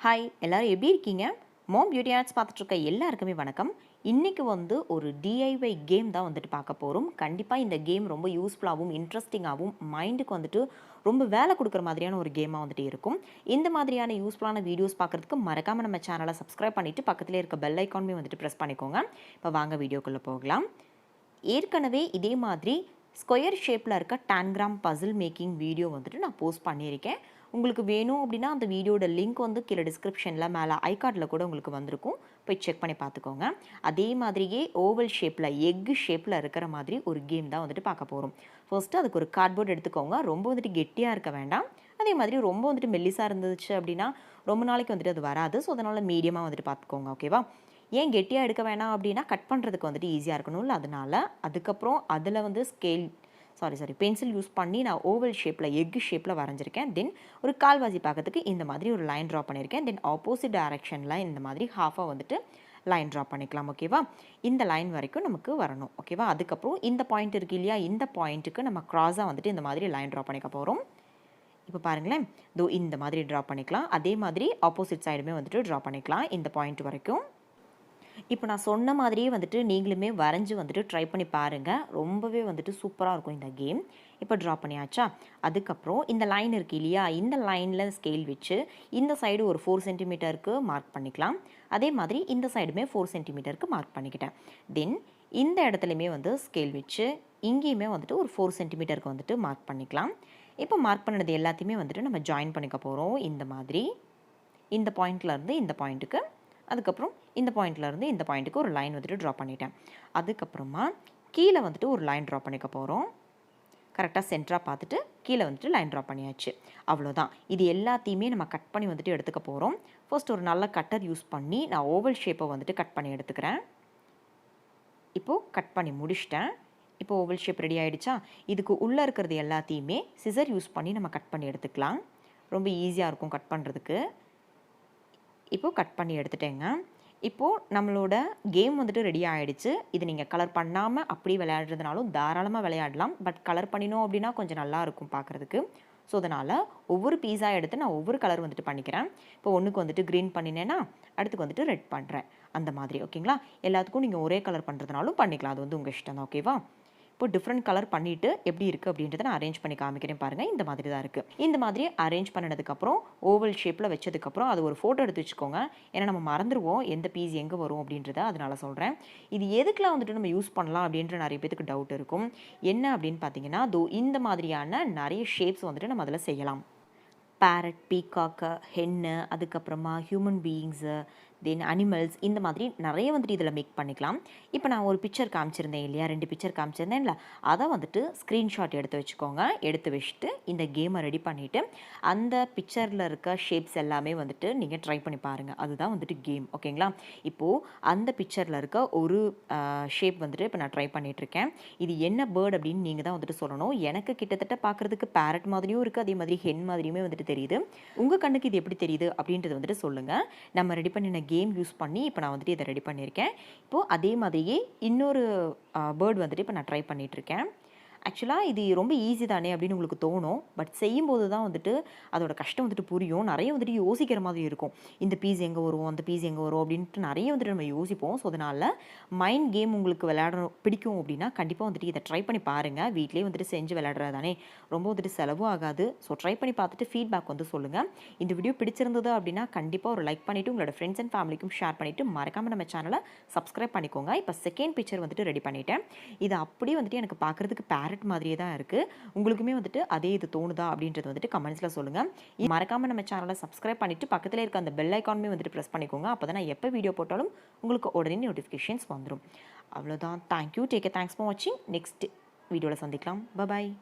Hi எல்லாரும் எப்படி இருக்கீங்க? mombeautyarts பார்த்துட்டு இருக்க எல்லாருக்குமே வணக்கம். இன்றைக்கி ஒரு டிஐஒய் கேம் தான் பார்க்க போகிறோம். கண்டிப்பாக இந்த கேம் ரொம்ப யூஸ்ஃபுல்லாகவும் இன்ட்ரெஸ்டிங்காகவும் மைண்டுக்கு ரொம்ப வேலை கொடுக்குற மாதிரியான ஒரு கேமாக இருக்கும். இந்த மாதிரியான யூஸ்ஃபுல்லான வீடியோஸ் பார்க்குறதுக்கு மறக்காமல் நம்ம சேனலை சப்ஸ்கிரைப் பண்ணிவிட்டு பக்கத்தில் இருக்க பெல் ஐக்கானுமே ப்ரெஸ் பண்ணிக்கோங்க. இப்போ வாங்க வீடியோக்குள்ளே போகலாம். ஏற்கனவே இதே மாதிரி ஸ்கொயர் ஷேப்பில் இருக்க டான்கிராம் பசில் மேக்கிங் வீடியோ நான் போஸ்ட் பண்ணியிருக்கேன். உங்களுக்கு வேணும் அப்படின்னா அந்த வீடியோட லிங்க் கீழே டிஸ்கிரிப்ஷனில் மேலே ஐகார்டில் கூட உங்களுக்கு வந்திருக்கும். போய் செக் பண்ணி பார்த்துக்கோங்க. அதே மாதிரியே ஓவல் ஷேப்பில் எக்கு ஷேப்பில் இருக்கிற மாதிரி ஒரு கேம் தான் பார்க்க போகிறோம். ஃபர்ஸ்ட்டு அதுக்கு ஒரு கார்ட்போர்ட் எடுத்துக்கோங்க. ரொம்ப கெட்டியாக இருக்க வேண்டாம். அதே மாதிரி ரொம்ப மெல்லிசாக இருந்துச்சு அப்படின்னா ரொம்ப நாளைக்கு அது வராது. ஸோ அதனால் மீடியமாக பார்த்துக்கோங்க. ஓகேவா? ஏன் கெட்டியாக எடுக்க வேணாம் அப்படின்னா கட் பண்ணுறதுக்கு ஈஸியாக இருக்கணும்ல, அதனால் அதுக்கப்புறம் அதில் ஸ்கேல் பென்சில் யூஸ் பண்ணி நான் ஓவல் ஷேப்பில் எக்கு ஷேப்பில் வரைஞ்சிருக்கேன். தென் ஒரு கால்வாசி பார்க்கறதுக்கு இந்த மாதிரி ஒரு லைன் ட்ரா பண்ணியிருக்கேன். தென் ஆப்போசிட் டைரக்ஷனில் இந்த மாதிரி ஹாஃபாக லைன் ட்ரா பண்ணிக்கலாம். ஓகேவா? இந்த லைன் வரைக்கும் நமக்கு வரணும். ஓகேவா? அதுக்கப்புறம் இந்த பாயிண்ட் இருக்குது இல்லையா, இந்த பாயிண்ட்டுக்கு நம்ம க்ராஸாக இந்த மாதிரி லைன் ட்ரா பண்ணிக்க போகிறோம். இப்போ பாருங்களேன், இந்த மாதிரி ட்ரா பண்ணிக்கலாம். அதே மாதிரி ஆப்போசிட் சைடுமே ட்ரா பண்ணிக்கலாம் இந்த பாயிண்ட் வரைக்கும். இப்போ நான் சொன்ன மாதிரியே நீங்களுமே வரைஞ்சி ட்ரை பண்ணி பாருங்கள். ரொம்பவே சூப்பராக இருக்கும் இந்த கேம். இப்போ ட்ரா பண்ணியாச்சா? அதுக்கப்புறம் இந்த லைன் இருக்குது இல்லையா, இந்த லைனில் ஸ்கேல் வச்சு இந்த சைடு ஒரு 4 சென்டிமீட்டருக்கு மார்க் பண்ணிக்கலாம். அதே மாதிரி இந்த சைடுமே 4 சென்டிமீட்டருக்கு மார்க் பண்ணிக்கிட்டேன். தென் இந்த இடத்துலையுமே ஸ்கேல் வச்சு இங்கேயுமே ஒரு 4 சென்டிமீட்டருக்கு மார்க் பண்ணிக்கலாம். இப்போ மார்க் பண்ணது எல்லாத்தையுமே நம்ம ஜாயின் பண்ணிக்க போகிறோம். இந்த மாதிரி இந்த பாயிண்ட்லேருந்து இந்த பாயிண்ட்டுக்கு, அதுக்கப்புறம் இந்த பாயிண்ட்லேருந்து இந்த பாயிண்ட்டுக்கு ஒரு லைன் ட்ரா பண்ணிட்டேன். அதுக்கப்புறமா கீழே ஒரு லைன் ட்ரா பண்ணிக்க போகிறோம். கரெக்டாக சென்டராக பார்த்துட்டு கீழே லைன் ட்ரா பண்ணியாச்சு. அவ்வளோதான். இது எல்லாத்தையுமே நம்ம கட் பண்ணி எடுத்துக்க போகிறோம். ஃபர்ஸ்ட் ஒரு நல்ல கட்டர் யூஸ் பண்ணி நான் ஓவல் ஷேப்பை கட் பண்ணி எடுத்துக்கிறேன். இப்போது கட் பண்ணி முடிச்சிட்டேன். இப்போ ஓவல் ஷேப் ரெடி ஆகிடுச்சா? இதுக்கு உள்ளே இருக்கிறது எல்லாத்தையுமே சிசர் யூஸ் பண்ணி நம்ம கட் பண்ணி எடுத்துக்கலாம். ரொம்ப ஈஸியாக இருக்கும் கட் பண்ணுறதுக்கு. இப்போது கட் பண்ணி எடுத்துட்டேங்க. இப்போது நம்மளோட கேம் ரெடி ஆகிடுச்சு. இது நீங்கள் கலர் பண்ணாமல் அப்படி விளையாடுறதுனாலும் தாராளமாக விளையாடலாம். பட் கலர் பண்ணினோம் அப்படின்னா கொஞ்சம் நல்லாயிருக்கும் பார்க்குறதுக்கு. ஸோ அதனால் ஒவ்வொரு பீஸாக எடுத்து நான் ஒவ்வொரு கலர் பண்ணிக்கிறேன். இப்போ ஒன்றுக்கு க்ரீன் பண்ணினேன்னா அடுத்துக்கு ரெட் பண்ணுறேன். அந்த மாதிரி. ஓகேங்களா? எல்லாத்துக்கும் நீங்கள் ஒரே கலர் பண்ணுறதுனாலும் பண்ணிக்கலாம். அது உங்கள் இஷ்டம் தான். ஓகேவா? இப்போ டிஃப்ரெண்ட் கலர் பண்ணிவிட்டு எப்படி இருக்குது அப்படின்றத நான் அரேஞ்ச் பண்ணி காமிக்கிறேன் பாருங்கள். இந்த மாதிரி தான் இருக்குது. இந்த மாதிரி அரேஞ்ச் பண்ணினதுக்கப்புறம் ஓவல் ஷேப்பில் வச்சதுக்கப்புறம் அது ஒரு ஃபோட்டோ எடுத்து வச்சுக்கோங்க. ஏன்னா நம்ம மறந்துடுவோம் எந்த பீஸ் எங்கே வரும் அப்படின்றத. அதனால் சொல்கிறேன். இது எதுக்கெலாம் நம்ம யூஸ் பண்ணலாம் அப்படின்ற நிறைய பேருக்கு டவுட் இருக்கும். என்ன அப்படின்னு பார்த்தீங்கன்னா, இந்த மாதிரியான நிறைய ஷேப்ஸ் நம்ம அதில் செய்யலாம். பேரட், பீகாக்கு, ஹென்னு, அதுக்கப்புறமா ஹியூமன் பீயிங்ஸு, தென் அனிமல்ஸ், இந்த மாதிரி நிறைய இதில் மேக் பண்ணிக்கலாம். இப்போ நான் ஒரு பிக்சர் காமிச்சிருந்தேன் இல்லையா, 2 பிக்சர் காமிச்சிருந்தேன்ல, அதை ஸ்க்ரீன்ஷாட் எடுத்து வச்சுக்கோங்க. எடுத்து வச்சுட்டு இந்த கேமை ரெடி பண்ணிவிட்டு அந்த பிக்சரில் இருக்க ஷேப்ஸ் எல்லாமே நீங்கள் ட்ரை பண்ணி பாருங்கள். அதுதான் கேம். ஓகேங்களா? இப்போது அந்த பிக்சரில் இருக்க ஒரு ஷேப் இப்போ நான் ட்ரை பண்ணிகிட்ருக்கேன். இது என்ன பேர்ட் அப்படின்னு நீங்கள் தான் சொல்லணும். எனக்கு கிட்டத்தட்ட பார்க்குறதுக்கு பேரட் மாதிரியும் இருக்குது, அதே மாதிரி ஹென் மாதிரியுமே தெரியுது. உங்கள் கண்ணுக்கு இது எப்படி தெரியுது அப்படின்றது சொல்லுங்கள். நம்ம ரெடி பண்ணின கேம் யூஸ் பண்ணி இப்போ நான் இதை ரெடி பண்ணியிருக்கேன். இப்போது அதே மாதிரியே இன்னொரு பேர்ட் இப்போ நான் ட்ரை பண்ணிகிட்ருக்கேன். ஆக்சுவலாக இது ரொம்ப ஈஸி தானே அப்படின்னு உங்களுக்கு தோணும். பட் செய்யும்போது தான் அதோட கஷ்டம் புரியும். நிறைய யோசிக்கிற மாதிரி இருக்கும். இந்த பீஸ் எங்கே வரும், அந்த பீஸ் எங்கே வரும் அப்படின்ட்டு நிறைய நம்ம யோசிப்போம். ஸோ அதனால் மைண்ட் கேம் உங்களுக்கு விளையாட பிடிக்கும் அப்படின்னா கண்டிப்பாக இதை ட்ரை பண்ணி பாருங்கள். வீட்டிலே செஞ்சு விளையாடுறது தானே, ரொம்ப செலவும் ஆகாது. ஸோ ட்ரை பண்ணி பார்த்துட்டு ஃபீட்பேக் சொல்லுங்கள். இந்த வீடியோ பிடிச்சிருந்தது அப்படின்னா கண்டிப்பாக ஒரு லைக் பண்ணிவிட்டு உங்களோட ஃப்ரெண்ட்ஸ் அண்ட் ஃபேமிலிக்கும் ஷேர் பண்ணிவிட்டு மறக்காமல் நம்ம சேனலை சப்ஸ்கிரைப் பண்ணிக்கோங்க. இப்போ செகண்ட் பிக்சர் ரெடி பண்ணிட்டேன். இது அப்படியே எனக்கு பார்க்குறதுக்கு பேரட் மாதிரியே தான் இருக்குது. உங்களுக்குமே அதே இது தோணுதா அப்படின்றது கமெண்ட்ஸில் சொல்லுங்கள். மறக்காமல் நம்ம சேனலை சப்ஸ்கிரைப் பண்ணிவிட்டு பக்கத்தில் இருக்க அந்த பெல் ஐக்கானுமே ப்ரெஸ் பண்ணிக்கோங்க. அப்போ தான் நான் எப்போ வீடியோ போட்டாலும் உங்களுக்கு உடனே நோட்டிஃபிகேஷன்ஸ் வந்துடும். அவ்வளோதான். Thank you. Take care. Thanks for வாட்சிங். நெக்ஸ்ட் வீடியோவில் சந்திக்கலாம். பாய்.